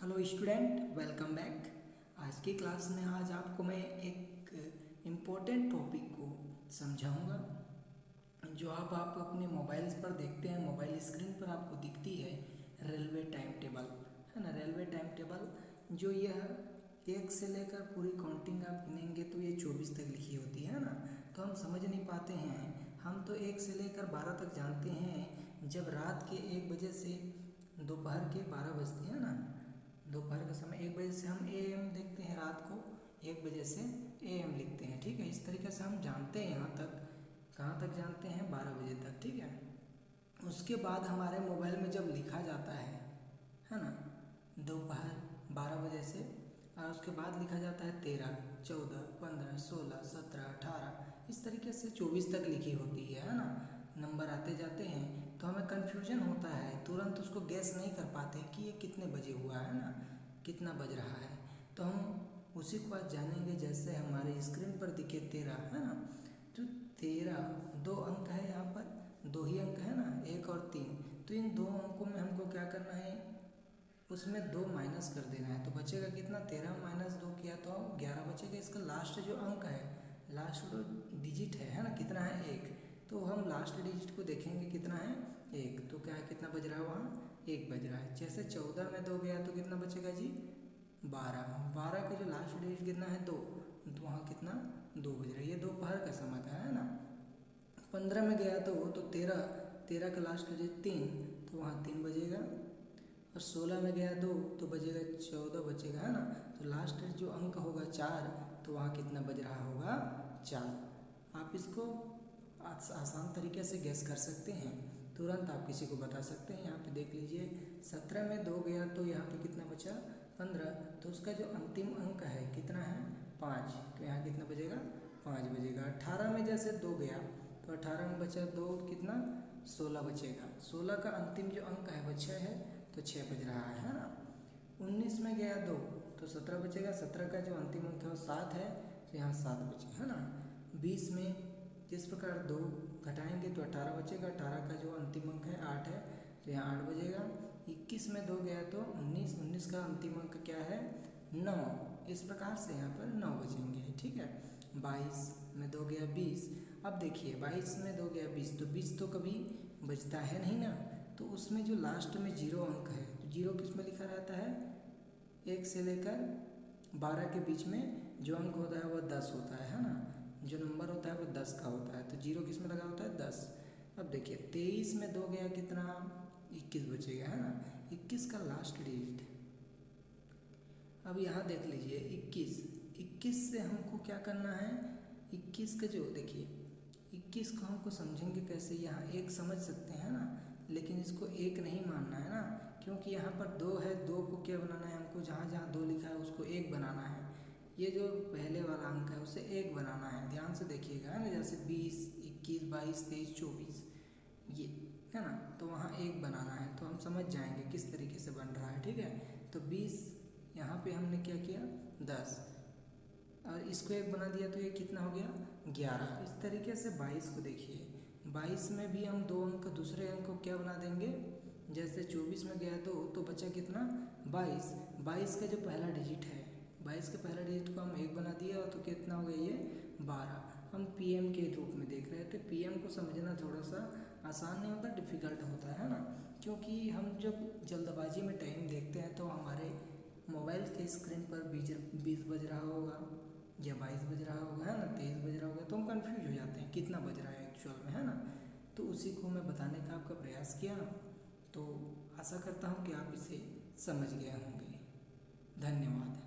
Hello student, welcome back. आज की class में आज आपको मैं एक इम्पोर्टेंट टॉपिक को समझाऊंगा जो आप अपने मोबाइल्स पर देखते हैं। मोबाइल स्क्रीन पर आपको दिखती है रेलवे टाइम टेबल, है ना। रेलवे टाइम टेबल जो यह एक से लेकर पूरी काउंटिंग आप गिनेंगे तो ये 24 तक लिखी होती है ना। तो हम समझ नहीं पाते हैं। हम तो 1 से लेकर 12 तक जानते हैं। जब रात के 1 बजे से दोपहर के 12 बजते हैं ना, दोपहर का समय 1 बजे से हम AM देखते हैं, रात को 1 बजे से AM लिखते हैं। ठीक है, इस तरीके से हम जानते हैं। यहाँ तक कहाँ तक जानते हैं? 12 बजे तक। ठीक है, उसके बाद हमारे मोबाइल में जब लिखा जाता है ना, दोपहर 12 बजे से, और उसके बाद लिखा जाता है 13, 14, 15, 16, 17, 18, इस तरीके से 24 तक लिखी होती है ना। नंबर आते जाते हैं तो हमें कन्फ्यूजन होता है, तुरंत उसको गैस नहीं कर पाते कि ये कितने बजे हुआ है ना, कितना बज रहा है। तो हम उसी को आज जानेंगे। जैसे हमारे स्क्रीन पर दिखे 13, है ना, तो 13 2 अंक है, यहाँ पर 2 ही अंक है ना, 1 और 3। तो इन 2 अंकों में हमको क्या करना है, उसमें 2 माइनस कर देना है। तो बचेगा कितना? 13 माइनस 2 किया तो 11 बचेगा। इसका लास्ट जो अंक है, लास्ट जो डिजिट है ना, कितना है? 1। तो हम लास्ट डिजिट को देखेंगे, कितना है? 1। तो क्या है, कितना बज रहा है वहाँ? 1 बज रहा है। जैसे 14 में 2 गया तो कितना बचेगा जी? 12। 12 का जो लास्ट डिजिट कितना है? 2। तो वहाँ कितना? 2 बज रहा है। ये दोपहर का समय का है ना। 15 में गया तो 13, 13 का लास्ट डिजिट 3, तो वहाँ 3 बजेगा। और 16 में गया 2 तो बजेगा 14 बचेगा, है ना। तो लास्ट जो अंक होगा 4, तो वहाँ कितना बज रहा होगा? 4। आप इसको आसान तरीके से गैस कर सकते हैं, तुरंत आप किसी को बता सकते हैं। यहाँ पे देख लीजिए, 17 में 2 गया तो यहाँ पे कितना बचा? 15। तो उसका जो अंतिम अंक है कितना है? 5। तो यहाँ कितना बजेगा? 5 बजेगा। 18 में जैसे 2 गया तो 18 में बचा 2, कितना? 16 बचेगा। 16 का अंतिम जो अंक है वो 6 है, तो 6 बज रहा है ना। 19 में गया 2 तो 17 बचेगा। 17 का जो अंतिम अंक है वो 7 है, तो यहाँ 7 बचे, है ना। 20 में जिस प्रकार 2 घटाएंगे तो 18 बचेगा। 18 का जो अंतिम अंक है 8 है, तो यहाँ 8 बजेगा। 21 में 2 गया तो 19, 19 का अंतिम अंक क्या है? 9। इस प्रकार से यहाँ पर 9 बचेंगे। ठीक है। 22 में 2 गया 20। अब देखिए, 22 में 2 गया 20, तो 20 तो कभी बचता है नहीं ना। तो उसमें जो लास्ट में 0 अंक है, तो 0 किस में लिखा रहता है? 1 से लेकर 12 के बीच में जो अंक होता है वो 10 होता है ना। जो नंबर होता है वो 10 का होता है। तो 0 किस में लगा होता है? 10। अब देखिए, 23 में 2 गया, कितना? 21 बचेगा, है ना। 21 का लास्ट डिजिट। अब यहाँ देख लीजिए, 21 से हमको क्या करना है? 21 का जो देखिए, 21 को हमको समझेंगे कैसे? यहाँ 1 समझ सकते हैं ना, लेकिन इसको 1 नहीं मानना है ना, क्योंकि यहाँ पर 2 है। 2 को क्या बनाना है हमको? जहाँ जहाँ 2 लिखा है उसको 1 बनाना है। ये जो पहले वाला अंक है उसे 1 बनाना है। ध्यान से देखिएगा, है ना। जैसे 20, 21, 22, 23, 24, ये है ना। तो वहाँ 1 बनाना है, तो हम समझ जाएंगे किस तरीके से बन रहा है। ठीक है। तो 20 यहाँ पे हमने क्या किया? 10, और इसको 1 बना दिया, तो ये कितना हो गया? 11। इस तरीके से 22 को देखिए, 22 में भी हम 2 अंक, दूसरे अंक को क्या बना देंगे? जैसे 24 में गया 2 तो बचा कितना? 22। 22 का जो पहला डिजिट है, 22 के पहला डिजिट को हम 1 बना दिया, तो कितना हो गया ये? 12। हम PM के रूप में देख रहे थे। PM को समझना थोड़ा सा आसान नहीं होता, डिफ़िकल्ट होता है ना, क्योंकि हम जब जल्दबाजी में टाइम देखते हैं तो हमारे मोबाइल के स्क्रीन पर 20 बज रहा होगा या 22 बज रहा होगा, है ना, 23 बज रहा होगा, तो हम कंफ्यूज हो जाते हैं कितना बज रहा है एक्चुअल में, है ना। तो उसी को मैं बताने का आपका प्रयास किया। तो आशा करता हूँ कि आप इसे समझ गए होंगे। धन्यवाद।